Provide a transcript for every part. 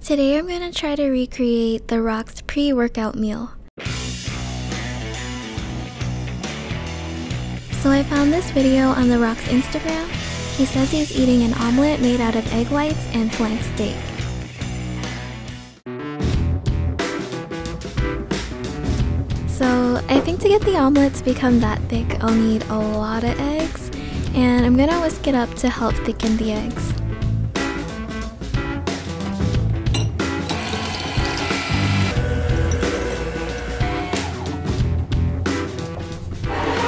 Today I'm gonna try to recreate The Rock's pre-workout meal. So I found this video on The Rock's Instagram. He says he's eating an omelet made out of egg whites and flank steak. So I think to get the omelet to become that thick, I'll need a lot of eggs, and I'm gonna whisk it up to help thicken the eggs.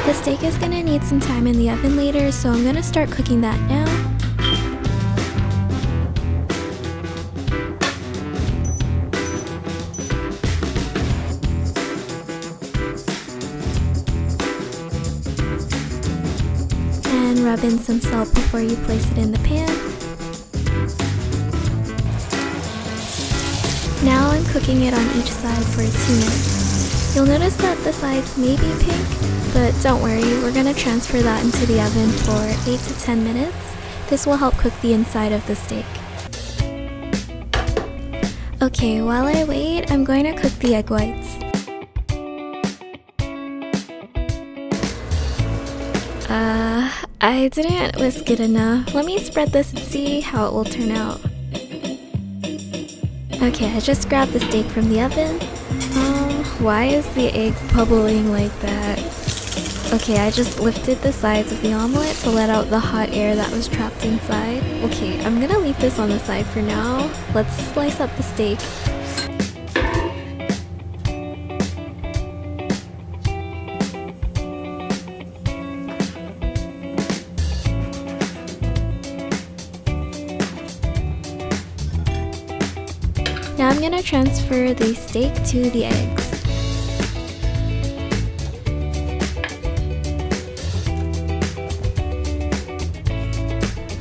The steak is gonna need some time in the oven later, so I'm gonna start cooking that now. And rub in some salt before you place it in the pan. Now I'm cooking it on each side for 2 minutes. You'll notice that the sides may be pink, but don't worry, we're going to transfer that into the oven for 8 to 10 minutes. This will help cook the inside of the steak. Okay, while I wait, I'm going to cook the egg whites. I didn't whisk it enough. Let me spread this and see how it will turn out. Okay, I just grabbed the steak from the oven. Why is the egg bubbling like that? Okay, I just lifted the sides of the omelet to let out the hot air that was trapped inside. Okay, I'm gonna leave this on the side for now. Let's slice up the steak. Now I'm gonna transfer the steak to the eggs.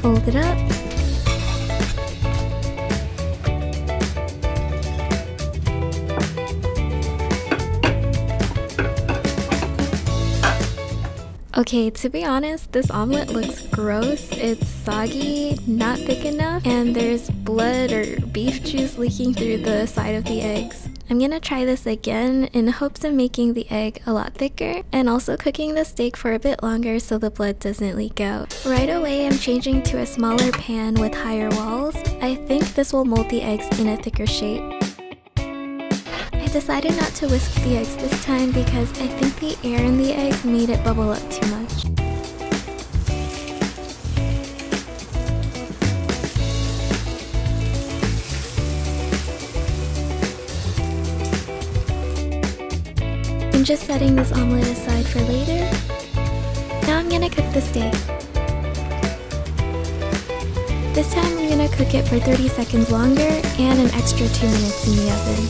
Fold it up. Okay, to be honest, this omelet looks gross. It's soggy, not thick enough, and there's blood or beef juice leaking through the side of the eggs. I'm gonna try this again in hopes of making the egg a lot thicker and also cooking the steak for a bit longer so the blood doesn't leak out. Right away, I'm changing to a smaller pan with higher walls. I think this will mold the eggs in a thicker shape. I decided not to whisk the eggs this time because I think the air in the eggs made it bubble up too much. I'm just setting this omelet aside for later. Now I'm gonna cook the steak. This time I'm gonna cook it for 30 seconds longer and an extra 2 minutes in the oven.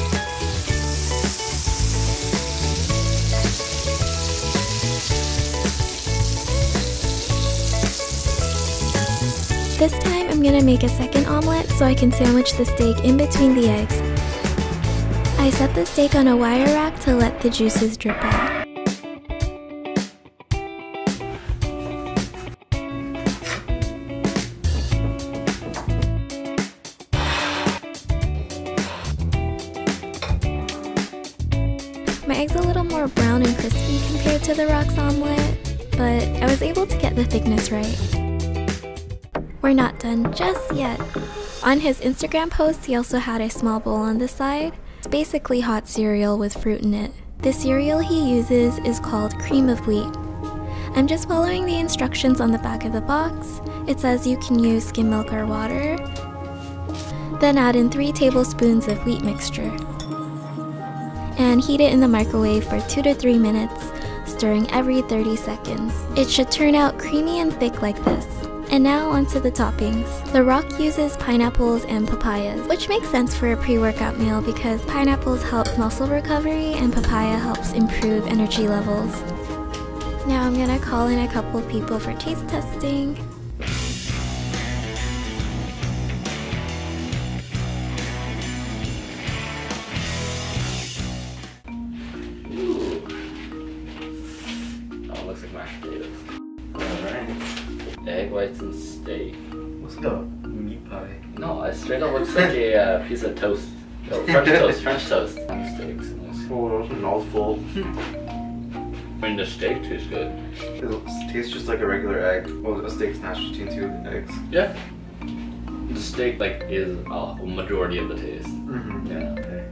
This time I'm gonna make a second omelet so I can sandwich the steak in between the eggs. I set the steak on a wire rack to let the juices drip out. My egg's a little more brown and crispy compared to The Rock's omelet, but I was able to get the thickness right. We're not done just yet. On his Instagram post, he also had a small bowl on the side. It's basically hot cereal with fruit in it. The cereal he uses is called cream of wheat. I'm just following the instructions on the back of the box. It says you can use skim milk or water. Then add in 3 tablespoons of wheat mixture. And heat it in the microwave for 2 to 3 minutes, stirring every 30 seconds. It should turn out creamy and thick like this. And now onto the toppings. The Rock uses pineapples and papayas, which makes sense for a pre-workout meal because pineapples help muscle recovery and papaya helps improve energy levels. Now I'm gonna call in a couple people for taste testing. Looks like mashed potatoes. Alright. Egg whites and steak. Let's go. Meat pie. No, it straight up looks like a piece of toast. No, French toast, French toast. Steaks. Oh, those are mouthful. I mean, the steak tastes good. It tastes just like a regular egg. Well, a steak's mashed between 2 eggs. Yeah. The steak like is a majority of the taste. Mm-hmm. Yeah. Okay.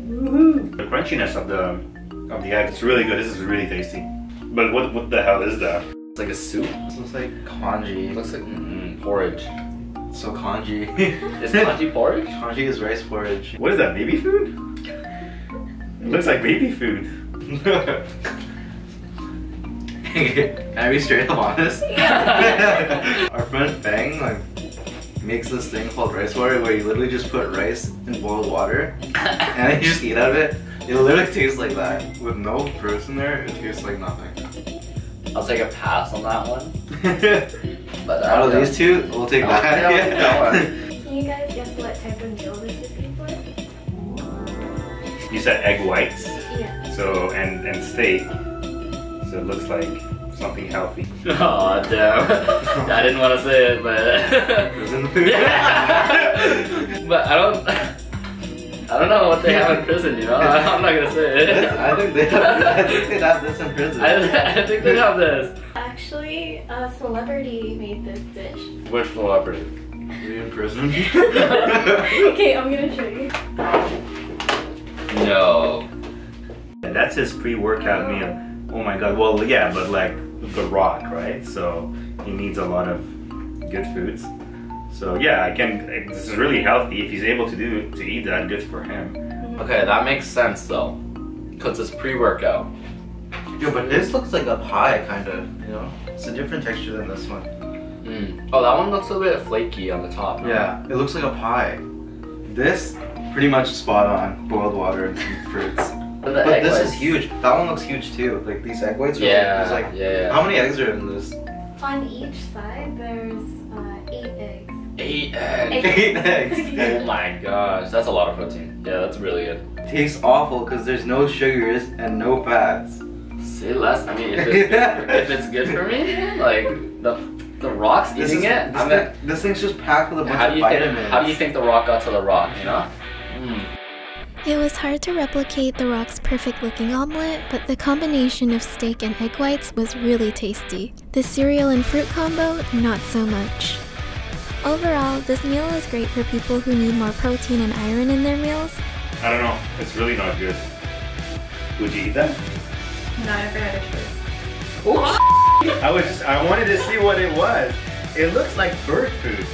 Woohoo! The crunchiness of the egg, it's really good. This is really tasty. But what the hell is that? It's like a soup. This looks like congee. It looks like porridge. So congee. Is congee porridge? Congee is rice porridge. What is that, baby food? It looks like baby food. Can I be straight up honest? Our friend Fang like makes this thing called rice water where you literally just put rice in boiled water and then you just eat out of it. It literally tastes like that. With no fruits in there, it tastes like nothing. I'll take a pass on that one. But out of these two, we'll take that. Can you guys guess what type of meal this would be for? You said egg whites. Yeah. So and steak. So it looks like something healthy. Oh damn! I didn't want to say it, but Prison food. but I don't know what they have in prison. You know, I'm not gonna say it. I think they'd have this in prison. I think they have this. Actually, a celebrity made this dish. Which celebrity? Are you in prison? Okay, I'm gonna show you. No. That's his pre-workout meal. Oh my god. Well, yeah, but like The Rock, right? So he needs a lot of good foods. So yeah, this is really healthy. If he's able to eat that, good for him. Okay, that makes sense though, cause it's pre-workout. Yo, but this looks like a pie, kind of. You know, it's a different texture than this one. Oh, that one looks a bit flaky on the top. No? Yeah, it looks like a pie. This, pretty much spot on. Boiled water and some fruits. But But this is huge. That one looks huge too. Like these egg whites are like, yeah. How many eggs are in this? On each side, there's 8 eggs. 8 eggs. 8 eggs. Oh my gosh, that's a lot of protein. Yeah, that's really good. Tastes awful because there's no sugars and no fats. Say less. I mean, if it's good for me, like the Rock's eating it. This thing's just packed with a bunch of vitamins. How do you think the Rock got to the Rock? You know. It was hard to replicate The Rock's perfect-looking omelet, but the combination of steak and egg whites was really tasty. The cereal and fruit combo, not so much. Overall, this meal is great for people who need more protein and iron in their meals. I don't know. It's really not good. Would you eat that? Not if I had a choice. Oh, I wanted to see what it was. It looks like bird food.